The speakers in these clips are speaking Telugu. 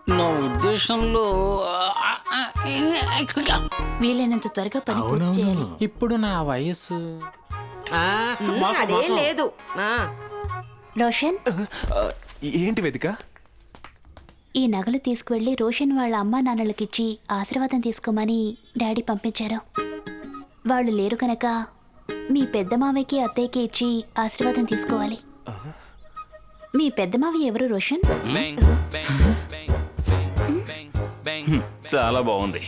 నా ఉద్దేశంలో వీలైనంత త్వరగా పని పూర్తి చేయాలి. ఇప్పుడు నా వయసు అదేం లేదు. రోషన్, ఏంటి వేదిక? ఈ నగలు తీసుకువెళ్లి రోషన్ వాళ్ళ అమ్మా నాన్నలకిచ్చి ఆశీర్వాదం తీసుకోమని డాడీ పంపించారు. వాళ్ళు లేరు కనుక మీ పెద్ద మావయ్యకి అత్తయ్యకి ఇచ్చి ఆశీర్వాదం తీసుకోవాలి. మీ పెద్ద మావయ్య ఎవరు రోషన్? చాలా బాగుంది.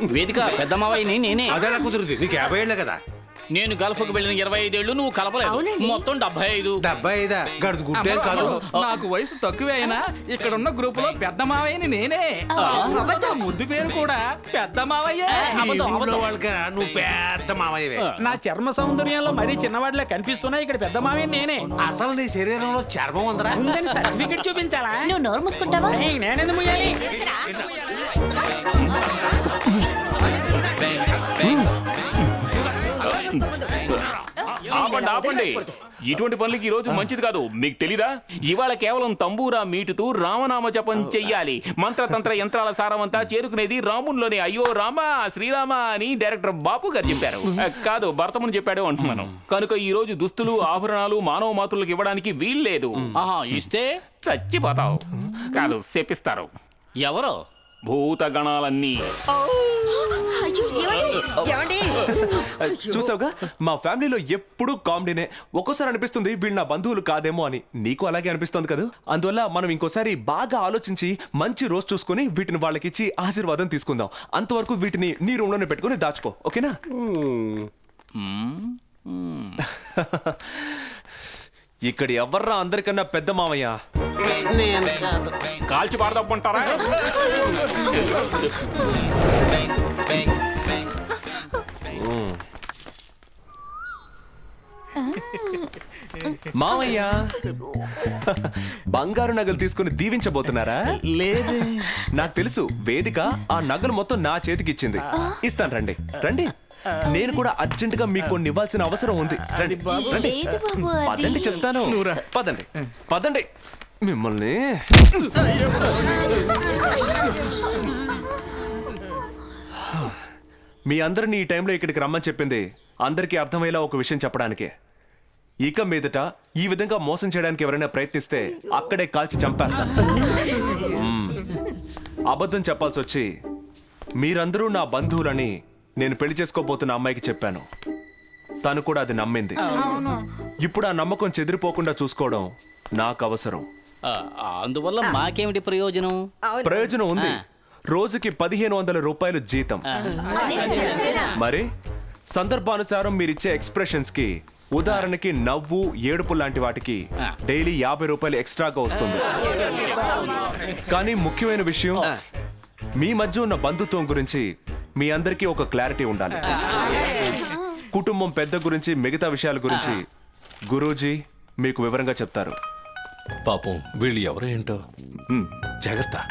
వేదిక పెద్ద మావయ్యని నేనే. అదేలా కుదురుతుంది? నీకు 50 ఏళ్ళే కదా. నేను గల్ఫ్కు వెళ్ళిన 25 ఏళ్ళు, నువ్వు కలపలేదు. మొత్తం 75. 75 గడుదు గుడ్డే కాదు. నాకు వయసు తక్కువే అయినా ఇక్కడ ఉన్న గ్రూప్ లో పెద్ద మావయ్యని నేనే. ముద్దు పేరు కూడా పెద్ద మావయ్య. ఈ ఊళ్ళో వాళ్ళకన్నా నువ్వు పెద్ద మావయ్యవే. నా చర్మ సౌందర్యంలో మరీ చిన్నవాడిలా కనిపిస్తున్నా ఇక్కడ పెద్ద మావయ్య నేనే. అసలు నీ శరీరంలో చర్మం ఉందరా? ఉందని సర్టిఫికెట్ చూపించాలా? నువ్వు నోరు మూసుకుంటావా? నేనెందుకు ముయ్యాలి? ఆపండి ఆపండి, ఇటువంటి పనులకి ఈ రోజు మంచిది కాదు. మీకు తెలీదా? ఇవాళ కేవలం తంబూరా మీటుతూ రామనామ జపం చెయ్యాలి. మంత్రతంత్ర యంత్రాల సారమంతా చేరుకునేది రాముల్లోనే. అయ్యో రామ శ్రీరామ అని డైరెక్టర్ బాపు గారు చెప్పారు. కాదు, భర్తముని చెప్పాడు అంటున్నాను. కనుక ఈ రోజు దుస్తులు ఆభరణాలు మానవ మాతృలకు ఇవ్వడానికి వీల్లేదు. ఇస్తే చచ్చిపోతావు. కాదు, శపిస్తారు. ఎవరో భూతగణాలన్నీ. చూసావుగా, మా ఫ్యామిలీలో ఎప్పుడూ కామెడీనే. ఒక్కోసారి అనిపిస్తుంది వీళ్ళు నా బంధువులు కాదేమో అని. నీకు అలాగే అనిపిస్తుంది కదా. అందువల్ల మనం ఇంకోసారి బాగా ఆలోచించి మంచి రోజు చూసుకుని వీటిని వాళ్ళకిచ్చి ఆశీర్వాదం తీసుకుందాం. అంతవరకు వీటిని నీ రూమ్ లోనే పెట్టుకుని దాచుకో, ఓకేనా? ఇక్కడ ఎవర్రా అందరికన్నా పెద్ద మావయ్య? నేను కాదు. కాల్చి పారదప్పుంటారా? మావయ్య బంగారు నగలు తీసుకుని దీవించబోతున్నారా? లేదు. నాకు తెలుసు, వేదిక ఆ నగలు మొత్తం నా చేతికి ఇచ్చింది. ఇస్తాను, రండి రండి. నేను కూడా అర్జెంట్ గా మీకు కొన్ని ఇవ్వాల్సిన అవసరం ఉంది. రండి రండి. లేదు బాబు, అది- పదండి, చెప్తాను. పదండి పదండి. మిమ్మల్ని మీ అందరినీ ఈ టైంలో ఇక్కడికి రమ్మని చెప్పింది అందరికీ అర్థమయ్యేలా ఒక విషయం చెప్పడానికే. ఇక మీదట ఈ విధంగా మోసం చేయడానికి ఎవరైనా ప్రయత్నిస్తే అక్కడే కాల్చి చంపేస్తాను. అబద్ధం చెప్పాల్సి వచ్చి మీరందరూ నా బంధువులని నేను పెళ్లి చేసుకోబోతున్న అమ్మాయికి చెప్పాను. తను కూడా అది నమ్మింది. ఇప్పుడు ఆ నమ్మకం చెదిరిపోకుండా చూసుకోవడం నాకు అవసరం. అందువల్ల మాకేమిటి ప్రయోజనం? ప్రయోజనం ఉంది. రోజుకి 1500 రూపాయలు జీతం. మరి సందర్భానుసారం మీరిచ్చే ఎక్స్ప్రెషన్స్ కి, ఉదాహరణకి నవ్వు, ఏడుపు లాంటి వాటికి డైలీ 50 రూపాయలు ఎక్స్ట్రాగా వస్తుంది. కానీ ముఖ్యమైన విషయం, మీ మధ్య ఉన్న బంధుత్వం గురించి మీ అందరికీ ఒక క్లారిటీ ఉండాలి. కుటుంబం పెద్ద గురించి, మిగతా విషయాల గురించి గురూజీ మీకు వివరంగా చెప్తారు. పాపం వీళ్ళు ఎవరో ఏంటో. జాగ్రత్త.